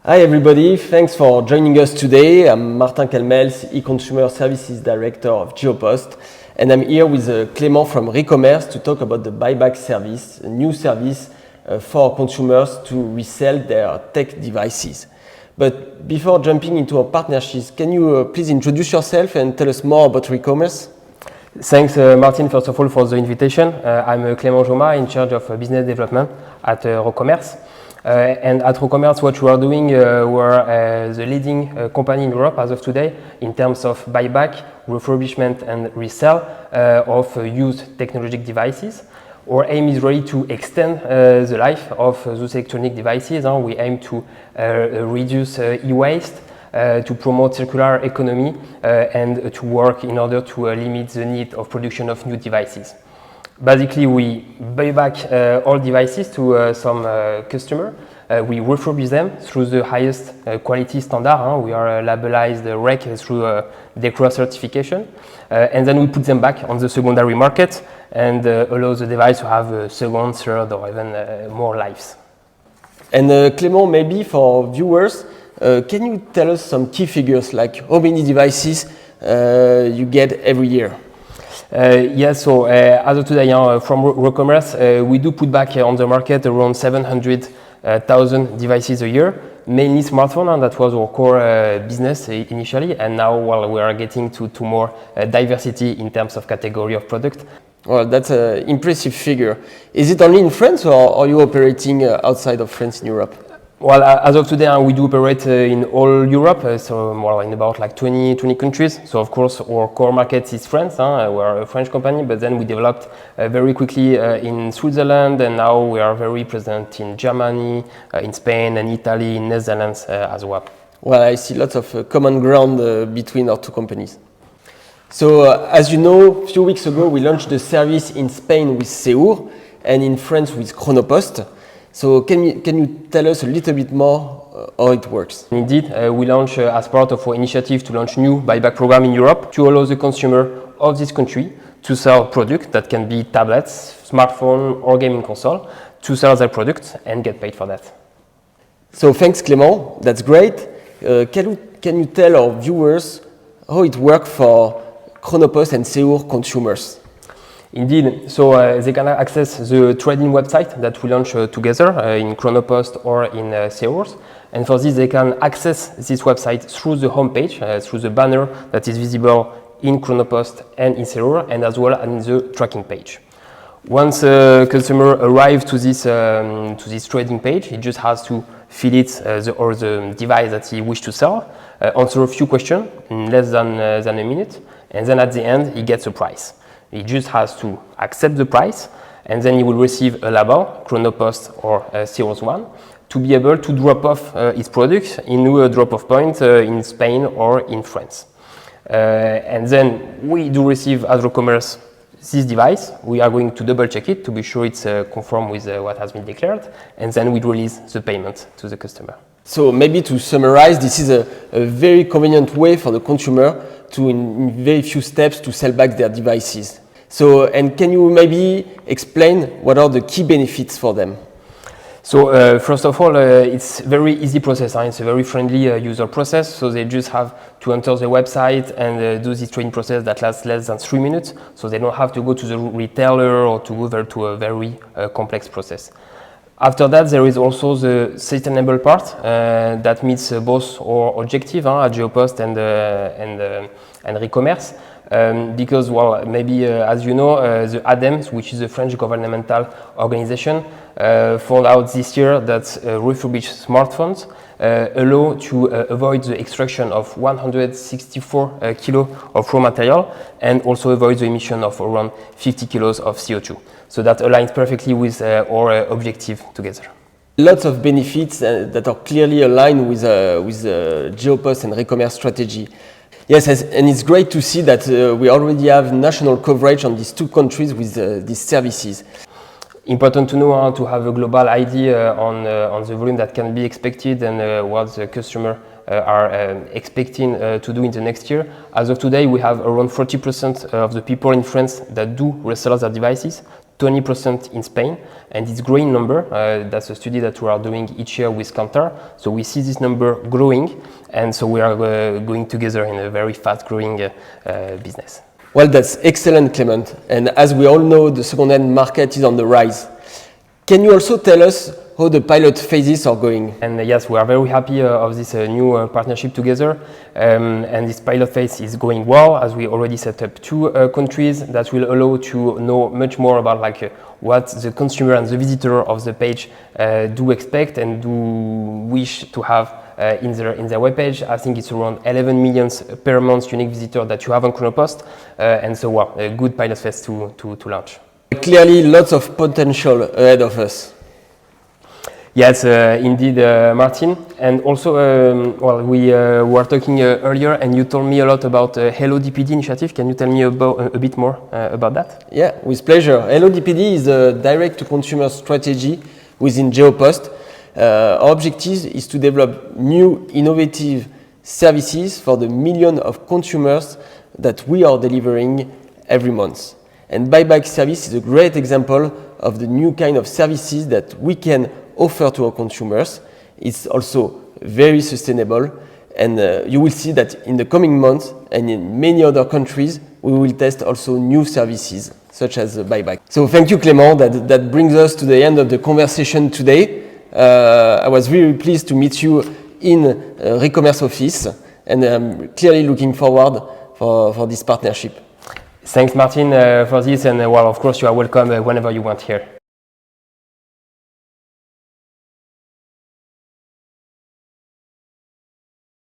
Hi everybody, thanks for joining us today. I'm Martin Calmels, e-consumer services director of Geopost, and I'm here with Clément from Recommerce to talk about the buyback service, a new service for consumers to resell their tech devices. But before jumping into our partnerships, can you please introduce yourself and tell us more about Recommerce? Thanks, Martin, first of all, for the invitation. I'm Clément Jomaa, in charge of business development at Recommerce. And at Recommerce, what we are doing, we're the leading company in Europe as of today in terms of buyback, refurbishment, and resale of used technologic devices. Our aim is really to extend the life of those electronic devices. We aim to reduce e-waste, to promote circular economy, and to work in order to limit the need of production of new devices. Basically, we buy back all devices to some customer. We refurbish them through the highest quality standard. We are labelized REC through DECRA certification. And then we put them back on the secondary market and allow the device to have a second, third, or even more lives. And Clément, maybe for viewers, can you tell us some key figures, like how many devices you get every year? Yes, so as of today, from Recommerce, we do put back on the market around 700,000 devices a year, mainly smartphone, that was our core business initially, and now we are getting to more diversity in terms of category of product. Well, that's an impressive figure. Is it only in France, or are you operating outside of France in Europe? Well, as of today, we do operate in all Europe, so more in about like 20 countries. So of course, our core market is France. We're a French company, but then we developed very quickly in Switzerland, and now we are very present in Germany, in Spain, and Italy, in Netherlands as well. Well, I see lots of common ground between our two companies. So, as you know, a few weeks ago, we launched the service in Spain with Seur and in France with Chronopost. So can you tell us a little bit more how it works? Indeed, we launched as part of our initiative to launch new buyback program in Europe to allow the consumer of this country to sell products that can be tablets, smartphone, or gaming console, to sell their products and get paid for that. So thanks, Clément. That's great. Can you tell our viewers how it works for Chronopost and Seur consumers? Indeed, so they can access the trading website that we launch together in Chronopost or in Seur's. And for this, they can access this website through the homepage, through the banner that is visible in Chronopost and in Seur, and as well in the tracking page. Once a customer arrives to this trading page, he just has to fill it the device that he wishes to sell, answer a few questions in less than a minute, and then at the end, he gets a price. He just has to accept the price, and then he will receive a label, Chronopost or Seur's one, to be able to drop off his products into a drop-off point in Spain or in France. And then we do receive as Recommerce this device. We are going to double-check it to be sure it's conform with what has been declared, and then we release the payment to the customer. So maybe to summarize, this is a very convenient way for the consumer to, in very few steps, to sell back their devices. So, and can you maybe explain what are the key benefits for them? So first of all, it's very easy process. It's a very friendly user process. So they just have to enter the website and do this trading process that lasts less than 3 minutes. So they don't have to go to the retailer or to go there to a very complex process. After that, there is also the sustainable part that meets both our objective at Geopost and Recommerce. Because, well, maybe as you know, the ADEME, which is the French governmental organization, found out this year that refurbished smartphones allow to avoid the extraction of 164 kilos of raw material and also avoid the emission of around 50 kilos of CO2. So that aligns perfectly with our objective together. Lots of benefits that are clearly aligned with Geopost and Recommerce strategy. Yes, and it's great to see that we already have national coverage on these two countries with these services. Important to know to have a global idea on the volume that can be expected and what the customer are expecting to do in the next year. As of today, we have around 40% of the people in France that do resell their devices 20% in Spain, and it's growing number. That's a study that we are doing each year with Kantar. So we see this number growing, and so we are going together in a very fast-growing business. Well, that's excellent, Clément. And as we all know, the second-hand market is on the rise. Can you also tell us how the pilot phases are going? And yes, we are very happy of this new partnership together. And this pilot phase is going well, as we already set up 2 countries that will allow to know much more about what the consumer and the visitor of the page do expect and do wish to have in their webpage. I think it's around 11 million per month unique visitor that you have on Chronopost. And so a good pilot phase to launch. Clearly, lots of potential ahead of us. Yes, indeed, Martin. And also, we were talking earlier, and you told me a lot about Hello DPD initiative. Can you tell me a bit more about that? Yeah, with pleasure. Hello DPD is a direct-to-consumer strategy within GeoPost. Our objective is to develop new, innovative services for the million of consumers that we are delivering every month. And buyback service is a great example of the new kind of services that we can offer to our consumers. It's also very sustainable, and you will see that in the coming months and in many other countries we will test also new services such as buyback. So thank you, Clément. That brings us to the end of the conversation today. I was really pleased to meet you in Recommerce office, and I'm clearly looking forward for this partnership. Thanks, Martin, for this, and of course you are welcome whenever you want here.